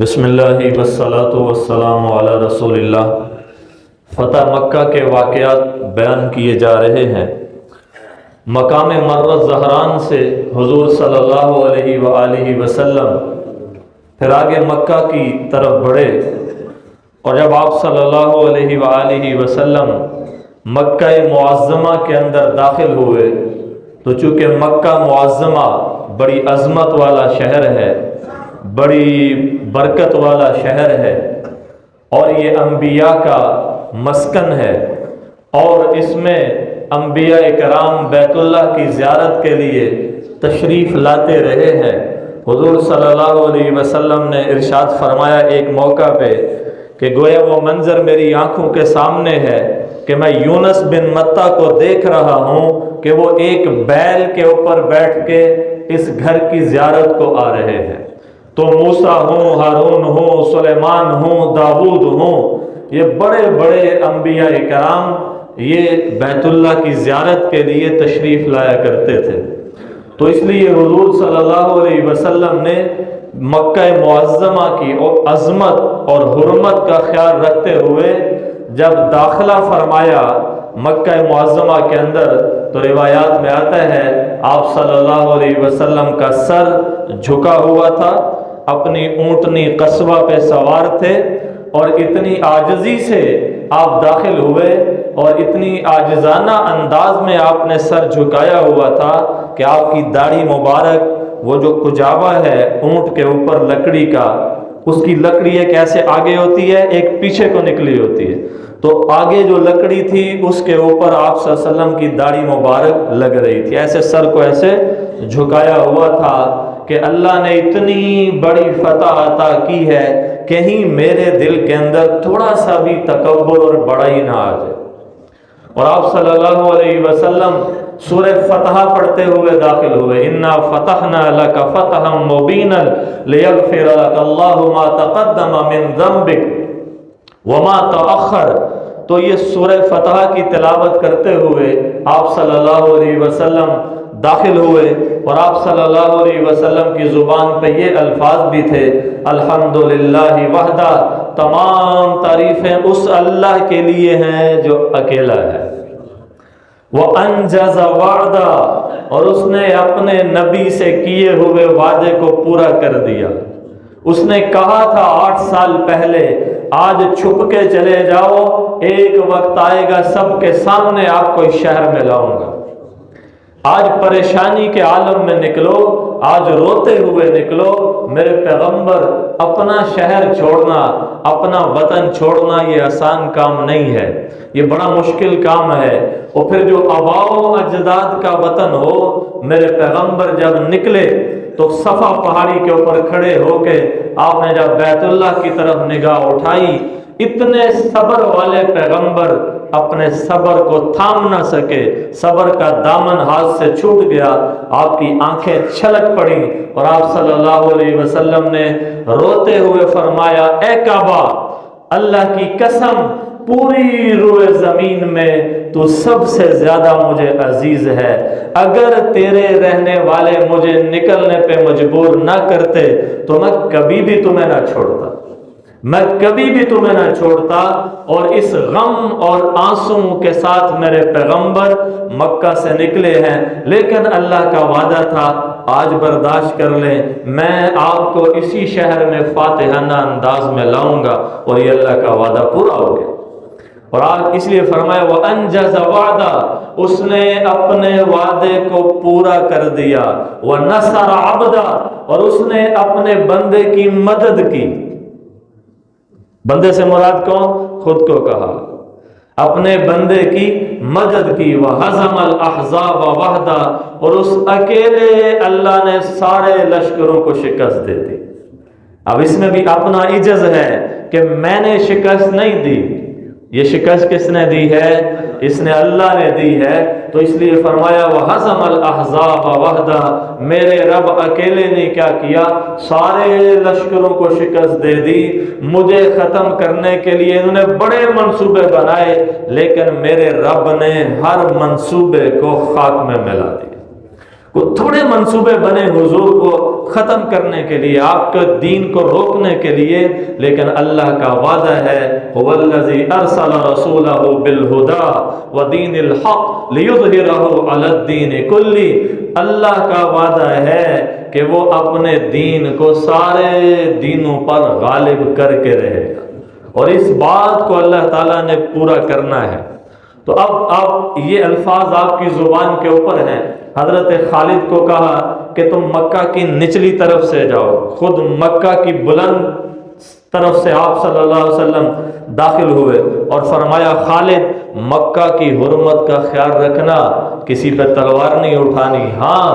بسم اللہ والصلاۃ والسلام علی رسول اللہ۔ فتح مکہ کے واقعات بیان کیے جا رہے ہیں۔ مقام مرۃ زہران سے حضور صلی اللہ علیہ وآلہ وسلم پھر آگے مکہ کی طرف بڑھے، اور جب آپ صلی اللہ علیہ وآلہ وسلم مکہ معظمہ کے اندر داخل ہوئے تو چونکہ مکہ معظمہ بڑی عظمت والا شہر ہے، بڑی برکت والا شہر ہے، اور یہ انبیاء کا مسکن ہے، اور اس میں انبیاء کرام بیت اللہ کی زیارت کے لیے تشریف لاتے رہے ہیں۔ حضور صلی اللہ علیہ وسلم نے ارشاد فرمایا ایک موقع پہ کہ گویا وہ منظر میری آنکھوں کے سامنے ہے کہ میں یونس بن متیٰ کو دیکھ رہا ہوں کہ وہ ایک بیل کے اوپر بیٹھ کے اس گھر کی زیارت کو آ رہے ہیں۔ تو موسیٰ ہوں، ہارون ہوں، سلیمان ہوں، داؤد ہوں، یہ بڑے بڑے انبیاء کرام یہ بیت اللہ کی زیارت کے لیے تشریف لایا کرتے تھے۔ تو اس لیے حضور صلی اللہ علیہ وسلم نے مکہ معظمہ کی عظمت اور حرمت کا خیال رکھتے ہوئے جب داخلہ فرمایا مکہ معظمہ کے اندر، تو روایات میں آتا ہے آپ صلی اللہ علیہ وسلم کا سر جھکا ہوا تھا، اپنی اونٹنی قصبہ پہ سوار تھے، اور اتنی عاجزی سے آپ داخل ہوئے اور اتنی عاجزانہ انداز میں آپ نے سر جھکایا ہوا تھا کہ آپ کی داڑھی مبارک، وہ جو کجاوا ہے اونٹ کے اوپر لکڑی کا، اس کی لکڑی ایک ایسے آگے ہوتی ہے، ایک پیچھے کو نکلی ہوتی ہے، تو آگے جو لکڑی تھی اس کے اوپر آپ صلی اللہ علیہ وسلم کی داڑھی مبارک لگ رہی تھی، ایسے سر کو ایسے جھکایا ہوا تھا کہ اللہ نے اتنی بڑی فتح عطا کی ہے، کہیں میرے دل کے اندر تھوڑا سا بھی تکبر اور بڑائی نہ آ جائے۔ اور آپ صلی اللہ علیہ وسلم سورہ فتح پڑھتے ہوئے داخل ہوئے، انا فتحنا لک فتحا مبینا لیغفر لک اللہ ما تقدم من ذنبک وما تأخر۔ تو یہ سورہ فتح کی تلاوت کرتے ہوئے آپ صلی اللہ علیہ وسلم داخل ہوئے، اور آپ صلی اللہ علیہ وسلم کی زبان پہ یہ الفاظ بھی تھے، الحمدللہ وحدہ، تمام تعریفیں اس اللہ کے لیے ہیں جو اکیلا ہے، وَأَنْجَزَ وَعْدَ، اور اس نے اپنے نبی سے کیے ہوئے وعدے کو پورا کر دیا۔ اس نے کہا تھا 8 سال پہلے، آج چھپ کے چلے جاؤ، ایک وقت آئے گا سب کے سامنے آپ کو اس شہر میں لاؤں گا۔ آج پریشانی کے عالم میں نکلو، آج روتے ہوئے نکلو، میرے پیغمبر اپنا شہر چھوڑنا، اپنا وطن چھوڑنا یہ آسان کام نہیں ہے، یہ بڑا مشکل کام ہے۔ اور پھر جو آباء و اجداد کا وطن ہو، میرے پیغمبر جب نکلے تو صفا پہاڑی کے اوپر کھڑے ہو کے آپ نے جب بیت اللہ کی طرف نگاہ اٹھائی، اتنے صبر والے پیغمبر اپنے صبر کو تھام نہ سکے، صبر کا دامن ہاتھ سے چھوٹ گیا، آپ کی آنکھیں چھلک پڑی، اور آپ صلی اللہ علیہ وسلم نے روتے ہوئے فرمایا، اے کعبہ، اللہ کی قسم پوری روئے زمین میں تو سب سے زیادہ مجھے عزیز ہے، اگر تیرے رہنے والے مجھے نکلنے پہ مجبور نہ کرتے تو میں کبھی بھی تمہیں نہ چھوڑتا، میں کبھی بھی تمہیں نہ چھوڑتا۔ اور اس غم اور آنسوں کے ساتھ میرے پیغمبر مکہ سے نکلے ہیں، لیکن اللہ کا وعدہ تھا آج برداشت کر لیں، میں آپ کو اسی شہر میں فاتحانہ انداز میں لاؤں گا، اور یہ اللہ کا وعدہ پورا ہو گیا۔ اور آج اس لیے فرمایا وَأَنْجَزَ وَعْدَ، اس نے اپنے وعدے کو پورا کر دیا، وَنَصَرَ عَبْدَ، اور اس نے اپنے بندے کی مدد کی۔ بندے سے مراد کون؟ خود کو کہا، اپنے بندے کی مدد کی، وَهَزَمَ الْأَحْزَابَ وَحْدَ، اور اس اکیلے اللہ نے سارے لشکروں کو شکست دے دی۔ اب اس میں بھی اپنا عجز ہے کہ میں نے شکست نہیں دی، یہ شکست کس نے دی ہے؟ اس نے اللہ نے دی ہے۔ تو اس لیے فرمایا وَهَزَمَ الْأَحْزَابَ وَحْدَ، میرے رب اکیلے نے کیا کیا؟ سارے لشکروں کو شکست دے دی۔ مجھے ختم کرنے کے لیے انہوں نے بڑے منصوبے بنائے، لیکن میرے رب نے ہر منصوبے کو خاک میں ملا دیا۔ وہ تھوڑے منصوبے بنے حضور کو ختم کرنے کے لیے، آپ کے دین کو روکنے کے لیے، لیکن اللہ کا وعدہ ہے هو الذی ارسل رسولہ بالہدی ودین الحق لیظہرہ علی الدین کلہ۔ اللہ کا وعدہ ہے کہ وہ اپنے دین کو سارے دینوں پر غالب کر کے رہے گا، اور اس بات کو اللہ تعالیٰ نے پورا کرنا ہے۔ تو اب یہ الفاظ آپ کی زبان کے اوپر ہیں۔ حضرت خالد کو کہا کہ تم مکہ کی نچلی طرف سے جاؤ، خود مکہ کی بلند طرف سے آپ صلی اللہ علیہ وسلم داخل ہوئے اور فرمایا خالد مکہ کی حرمت کا خیال رکھنا، کسی پہ تلوار نہیں اٹھانی، ہاں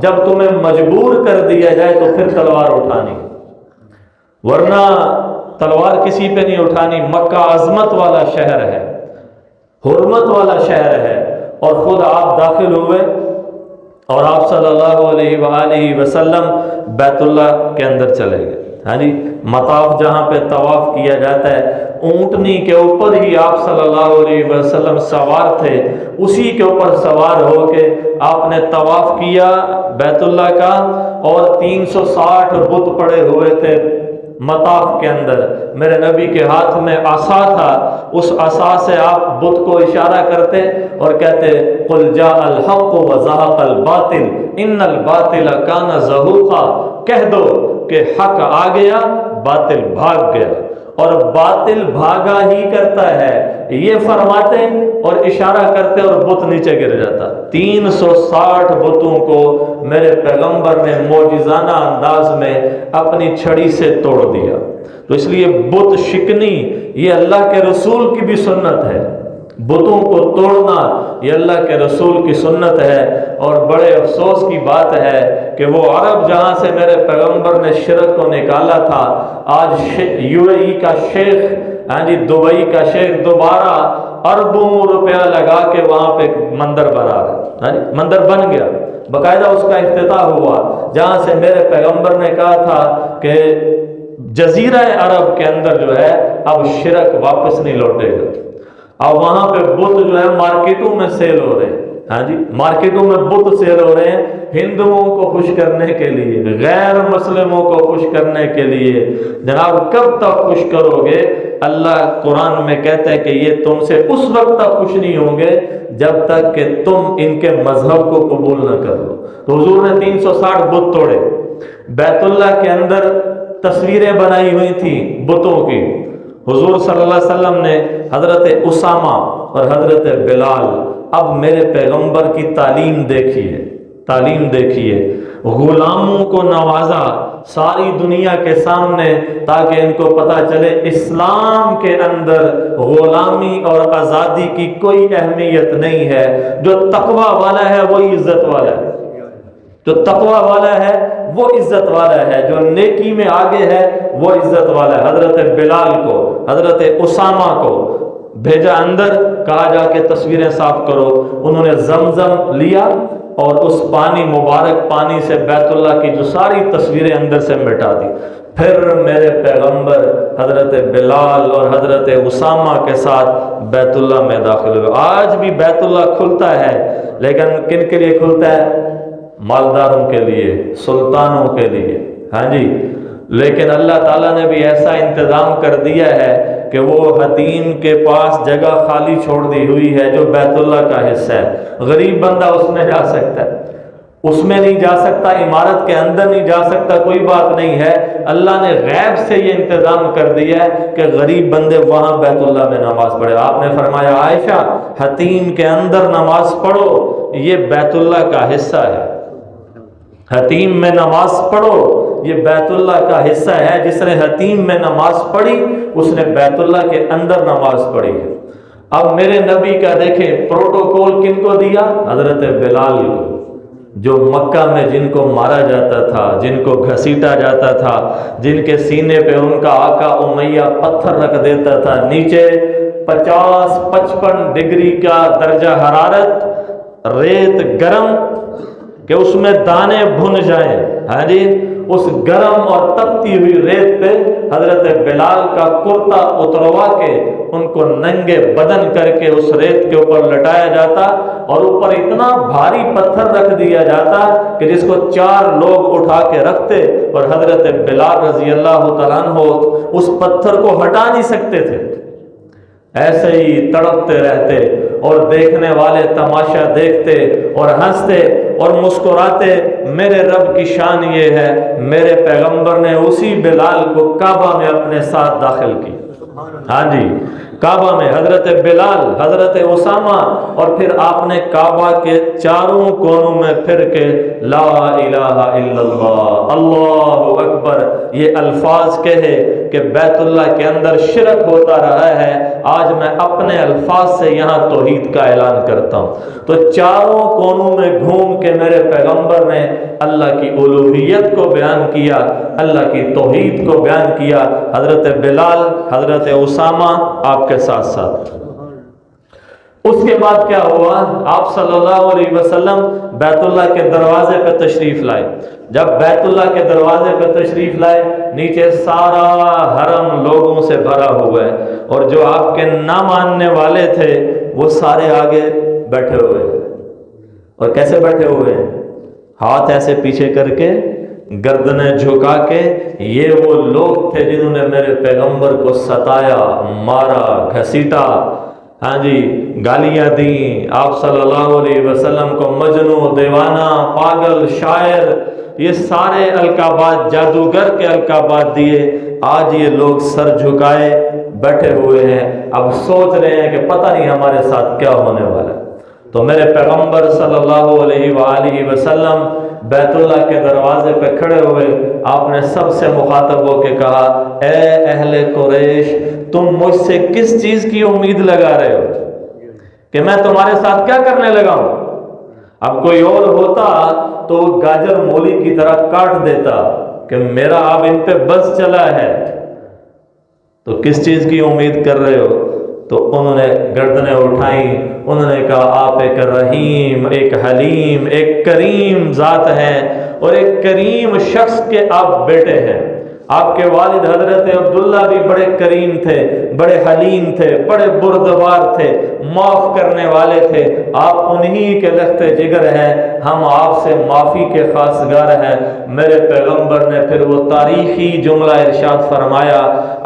جب تمہیں مجبور کر دیا جائے تو پھر تلوار اٹھانی، ورنہ تلوار کسی پہ نہیں اٹھانی۔ مکہ عظمت والا شہر ہے، حرمت والا شہر ہے، اور خود آپ داخل ہوئے اور آپ صلی اللہ علیہ وآلہ وسلم بیت اللہ کے اندر چلے گئے۔ ہاں جی، مطاف جہاں پہ طواف کیا جاتا ہے، اونٹنی کے اوپر ہی آپ صلی اللہ علیہ وسلم سوار تھے، اسی کے اوپر سوار ہو کے آپ نے طواف کیا بیت اللہ کا، اور 360 بت پڑے ہوئے تھے مطاف کے اندر۔ میرے نبی کے ہاتھ میں عصا تھا، اس عصا سے آپ بت کو اشارہ کرتے اور کہتے قل جاء الحق وزهق الباطل ان الباطل کان زہوقا، کہہ دو کہ حق آ گیا باطل بھاگ گیا، اور باطل بھاگا ہی کرتا ہے، یہ فرماتے اور اشارہ کرتے اور بت نیچے گر جاتا۔ 360 بتوں کو میرے پیغمبر نے معجزانہ انداز میں اپنی چھڑی سے توڑ دیا۔ تو اس لیے بت شکنی یہ اللہ کے رسول کی بھی سنت ہے، بتوں کو توڑنا یہ اللہ کے رسول کی سنت ہے۔ اور بڑے افسوس کی بات ہے کہ وہ عرب جہاں سے میرے پیغمبر نے شرک کو نکالا تھا، آج یو اے ای کا شیخ، دبئی کا شیخ دوبارہ اربوں روپیہ لگا کے وہاں پہ مندر بنا رہا ہے، مندر بن گیا، باقاعدہ اس کا افتتاح ہوا، جہاں سے میرے پیغمبر نے کہا تھا کہ جزیرہ عرب کے اندر جو ہے اب شرک واپس نہیں لوٹے گا۔ اب وہاں پہ بت جو ہے مارکیٹوں میں سیل ہو رہے ہیں، ہاں جی، مارکیٹوں میں بت سیل ہو رہے ہیں، ہندوؤں کو خوش کرنے کے لیے، غیر مسلموں کو خوش کرنے کے لیے۔ جناب کب تک خوش کرو گے؟ اللہ قرآن میں کہتا ہے کہ یہ تم سے اس وقت تک خوش نہیں ہوں گے جب تک کہ تم ان کے مذہب کو قبول نہ کر لو۔ تو حضور نے 360 بت توڑے۔ بیت اللہ کے اندر تصویریں بنائی ہوئی تھیں بتوں کی، حضور صلی اللہ علیہ وسلم نے حضرت اسامہ اور حضرت بلال، اب میرے پیغمبر کی تعلیم دیکھیے، تعلیم دیکھیے، غلاموں کو نوازا ساری دنیا کے سامنے تاکہ ان کو پتہ چلے اسلام کے اندر غلامی اور آزادی کی کوئی اہمیت نہیں ہے، جو تقوی والا ہے وہی عزت والا ہے، جو تقوی والا ہے وہ عزت والا ہے، جو نیکی میں آگے ہے وہ عزت والا ہے۔ حضرت بلال کو، حضرت اسامہ کو بھیجا اندر، کہا جا کے تصویریں صاف کرو۔ انہوں نے زمزم لیا اور اس پانی، مبارک پانی سے بیت اللہ کی جو ساری تصویریں اندر سے مٹا دی۔ پھر میرے پیغمبر حضرت بلال اور حضرت اسامہ کے ساتھ بیت اللہ میں داخل ہوئے۔ آج بھی بیت اللہ کھلتا ہے، لیکن کن کے لیے کھلتا ہے؟ مالداروں کے لیے، سلطانوں کے لیے، ہاں جی، لیکن اللہ تعالیٰ نے بھی ایسا انتظام کر دیا ہے کہ وہ حتیم کے پاس جگہ خالی چھوڑ دی ہوئی ہے جو بیت اللہ کا حصہ ہے، غریب بندہ اس میں جا سکتا ہے، اس میں نہیں جا سکتا، عمارت کے اندر نہیں جا سکتا، کوئی بات نہیں ہے، اللہ نے غیب سے یہ انتظام کر دیا ہے کہ غریب بندے وہاں بیت اللہ میں نماز پڑھے۔ آپ نے فرمایا عائشہ حتیم کے اندر نماز پڑھو، یہ بیت اللہ کا حصہ ہے، حتیم میں نماز پڑھو، یہ بیت اللہ کا حصہ ہے۔ جس نے حتیم میں نماز پڑھی اس نے بیت اللہ کے اندر نماز پڑھی ہے۔ اب میرے نبی کا دیکھیں پروٹوکول کن کو دیا؟ حضرت بلال کو، جو مکہ میں جن کو مارا جاتا تھا، جن کو گھسیٹا جاتا تھا، جن کے سینے پہ ان کا آقا امیہ پتھر رکھ دیتا تھا، نیچے 50-55 ڈگری کا درجہ حرارت، ریت گرم کہ اس میں دانے بھن جائیں، ہاں جی، اس گرم اور تپتی ہوئی ریت پہ حضرت بلال کا کرتا اتروا کے ان کو ننگے بدن کر کے اس ریت کے اوپر لٹایا جاتا اور اوپر اتنا بھاری پتھر رکھ دیا جاتا کہ جس کو 4 لوگ اٹھا کے رکھتے اور حضرت بلال رضی اللہ تعالیٰ عنہ اس پتھر کو ہٹا نہیں سکتے تھے، ایسے ہی تڑپتے رہتے اور دیکھنے والے تماشا دیکھتے اور ہنستے اور مسکراتے۔ میرے رب کی شان یہ ہے، میرے پیغمبر نے اسی بلال کو کعبہ میں اپنے ساتھ داخل کی۔ ہاں جی، کعبہ میں حضرت بلال، حضرت اسامہ، اور پھر آپ نے کعبہ کے چاروں کونوں میں پھر کے لا الہ الا اللہ، اللہ اکبر یہ الفاظ کہے کہ بیت اللہ کے اندر شرک ہوتا رہا ہے، آج میں اپنے الفاظ سے یہاں توحید کا اعلان کرتا ہوں۔ تو چاروں کونوں میں گھوم کے میرے پیغمبر نے اللہ کی الوہیت کو بیان کیا، اللہ کی توحید کو بیان کیا۔ حضرت بلال، حضرت اسامہ آپ کے ساتھ ساتھ۔ اس کے بعد کیا ہوا؟ آپ صلی اللہ علیہ وسلم بیت اللہ کے دروازے پہ تشریف لائے۔ جب بیت اللہ کے دروازے پہ تشریف لائے، نیچے سارا حرم لوگوں سے بھرا ہوا ہے، اور جو آپ کے نہ ماننے والے تھے وہ سارے آگے بیٹھے ہوئے ہیں۔ اور کیسے بیٹھے ہوئے ہیں؟ ہاتھ ایسے پیچھے کر کے، گردنیں جھکا کے۔ یہ وہ لوگ تھے جنہوں نے میرے پیغمبر کو ستایا، مارا، گھسیٹا، ہاں جی، گالیاں دیں، آپ صلی اللہ علیہ وسلم کو مجنون، دیوانہ، پاگل، شاعر، یہ سارے القابات، جادوگر کے القابات دیے۔ آج یہ لوگ سر جھکائے بیٹھے ہوئے ہیں، اب سوچ رہے ہیں کہ پتہ نہیں ہمارے ساتھ کیا ہونے والا ہے۔ تو میرے پیغمبر صلی اللہ علیہ وآلہ وسلم بیت اللہ کے دروازے پہ کھڑے ہوئے، آپ نے سب سے مخاطب ہو کے کہا، اے اہل قریش، تم مجھ سے کس چیز کی امید لگا رہے ہو کہ میں تمہارے ساتھ کیا کرنے لگا ہوں؟ اب کوئی اور ہوتا تو وہ گاجر مولی کی طرح کاٹ دیتا کہ میرا اب ان پہ بس چلا ہے، تو کس چیز کی امید کر رہے ہو؟ تو انہوں نے گردنیں اٹھائیں، انہوں نے کہا آپ ایک رحیم، ایک حلیم، ایک کریم ذات ہیں، اور ایک کریم شخص کے آپ بیٹے ہیں۔ آپ کے والد حضرت عبداللہ بھی بڑے کریم تھے، بڑے حلیم تھے، بڑے بردبار تھے، معاف کرنے والے تھے، آپ انہی کے لخت جگر ہیں، ہم آپ سے معافی کے خواستگار ہیں۔ میرے پیغمبر نے پھر وہ تاریخی جملہ ارشاد فرمایا،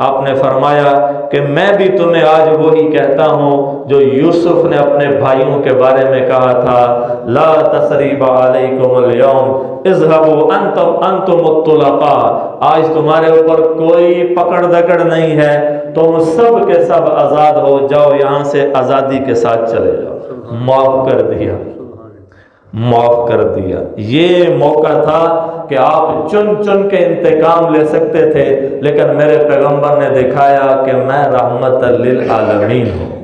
آپ نے فرمایا کہ میں بھی تمہیں آج وہی کہتا ہوں جو یوسف نے اپنے بھائیوں کے بارے میں کہا تھا، لا تثریب علیکم اليوم اذهبوا انتم الطلقاء، آج تمہارے اوپر کوئی پکڑ دکڑ نہیں ہے، تم سب کے سب آزاد ہو جاؤ، یہاں سے آزادی کے ساتھ چلے جاؤ۔ معاف کر دیا، معاف کر دیا۔ یہ موقع تھا کہ آپ چن چن کے انتقام لے سکتے تھے، لیکن میرے پیغمبر نے دکھایا کہ میں رحمت للعالمین ہوں،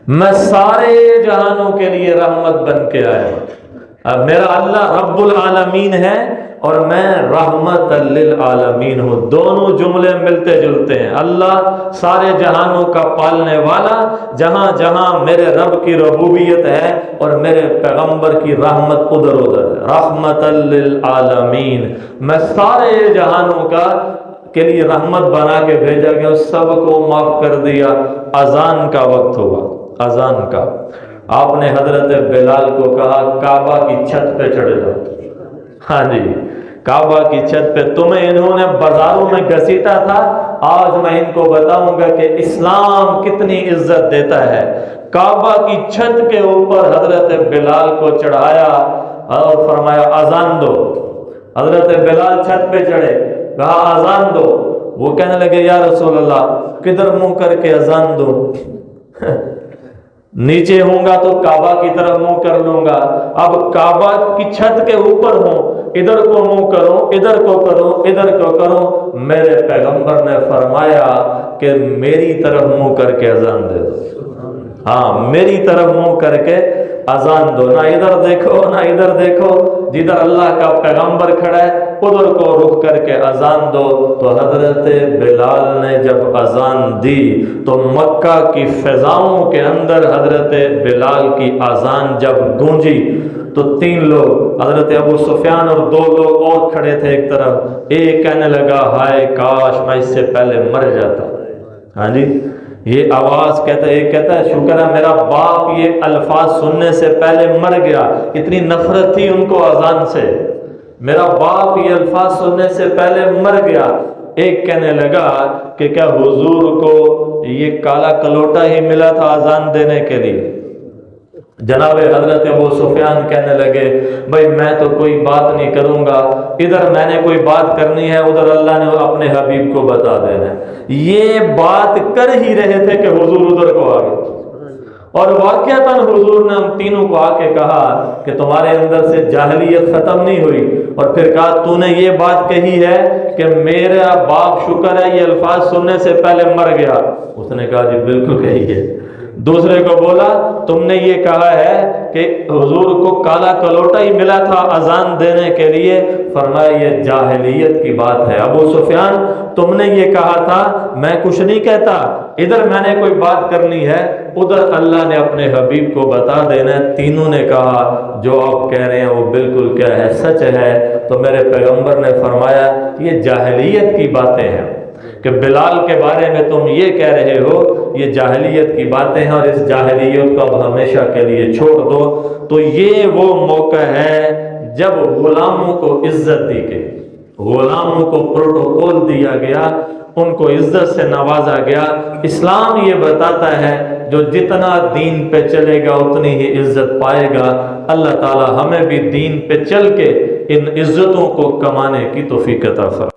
میں سارے جہانوں کے لیے رحمت بن کے آیا ہوں۔ اب میرا اللہ رب العالمین ہے اور میں رحمت للعالمین ہوں، دونوں جملے ملتے جلتے ہیں۔ اللہ سارے جہانوں کا پالنے والا، جہاں جہاں میرے رب کی ربوبیت ہے اور میرے پیغمبر کی رحمت ادھر ادھر ہے، رحمت للعالمین، میں سارے جہانوں کا کے لیے رحمت بنا کے بھیجا گیا، سب کو معاف کر دیا۔ اذان کا وقت ہوا، اذان کا، آپ نے حضرت بلال کو کہا کعبہ کی چھت پہ چڑھ جاؤ۔ ہاں جی، کعبہ کی چھت پہ، تمہیں انہوں نے بازاروں میں گھسیٹا تھا، آج میں ان کو بتاؤں گا کہ اسلام کتنی عزت دیتا ہے۔ کعبہ کی چھت کے اوپر حضرت بلال کو چڑھایا اور فرمایا اذان دو۔ حضرت بلال چھت پہ چڑھے، کہا اذان دو۔ وہ کہنے لگے یا رسول اللہ کدھر منہ کر کے اذان دو؟ نیچے ہوں گا تو کعبہ کی طرف منہ کر لوں گا، اب کعبہ کی چھت کے اوپر ہوں، ادھر کو منہ کرو، ادھر کو کرو، ادھر کو کرو۔ میرے پیغمبر نے فرمایا کہ میری طرف منہ کر کے اذان دے دو، ہاں میری طرف منہ کر کے اذان دو، نہ ادھر دیکھو نہ ادھر دیکھو، جدھر اللہ کا پیغمبر کھڑا ہے ادھر کو رخ کر کے اذان دو۔ تو حضرت بلال نے جب اذان دی تو مکہ کی فضاؤں کے اندر حضرت بلال کی اذان جب گونجی تو 3 لوگ، حضرت ابو سفیان اور 2 لوگ اور کھڑے تھے ایک طرف، ایک کہنے لگا ہائے کاش میں اس سے پہلے مر جاتا۔ ہاں جی، یہ آواز کہتا ہے، ایک کہتا ہے شکر ہے میرا باپ یہ الفاظ سننے سے پہلے مر گیا، اتنی نفرت تھی ان کو اذان سے، میرا باپ یہ الفاظ سننے سے پہلے مر گیا۔ ایک کہنے لگا کہ کیا حضور کو یہ کالا کلوٹا ہی ملا تھا اذان دینے کے لیے؟ جناب حضرت ابو سفیان کہنے لگے بھائی میں تو کوئی بات نہیں کروں گا، ادھر میں نے کوئی بات کرنی ہے، ادھر اللہ نے اپنے حبیب کو بتا دینا ہے۔ یہ بات کر ہی رہے تھے کہ حضور ادھر کو آ گئے، اور واقعتاً حضور نے ہم تینوں کو آ کے کہا کہ تمہارے اندر سے جاہلیت ختم نہیں ہوئی، اور پھر کہا تو نے یہ بات کہی ہے کہ میرا باپ شکر ہے یہ الفاظ سننے سے پہلے مر گیا؟ اس نے کہا جی بالکل کہی ہے۔ دوسرے کو بولا تم نے یہ کہا ہے کہ حضور کو کالا کلوٹا ہی ملا تھا اذان دینے کے لیے؟ فرمایا یہ جاہلیت کی بات ہے۔ ابو سفیان تم نے یہ کہا تھا، میں کچھ نہیں کہتا، ادھر میں نے کوئی بات کرنی ہے، ادھر اللہ نے اپنے حبیب کو بتا دینا ہے۔ تینوں نے کہا جو آپ کہہ رہے ہیں وہ بالکل کیا ہے، سچ ہے۔ تو میرے پیغمبر نے فرمایا یہ جاہلیت کی باتیں ہیں کہ بلال کے بارے میں تم یہ کہہ رہے ہو، یہ جاہلیت کی باتیں ہیں، اور اس جاہلیت کو اب ہمیشہ کے لیے چھوڑ دو۔ تو یہ وہ موقع ہے جب غلاموں کو عزت دی گئی، غلاموں کو پروٹوکول دیا گیا، ان کو عزت سے نوازا گیا۔ اسلام یہ بتاتا ہے جو جتنا دین پہ چلے گا اتنی ہی عزت پائے گا۔ اللہ تعالی ہمیں بھی دین پہ چل کے ان عزتوں کو کمانے کی توفیق عطا فرمائے۔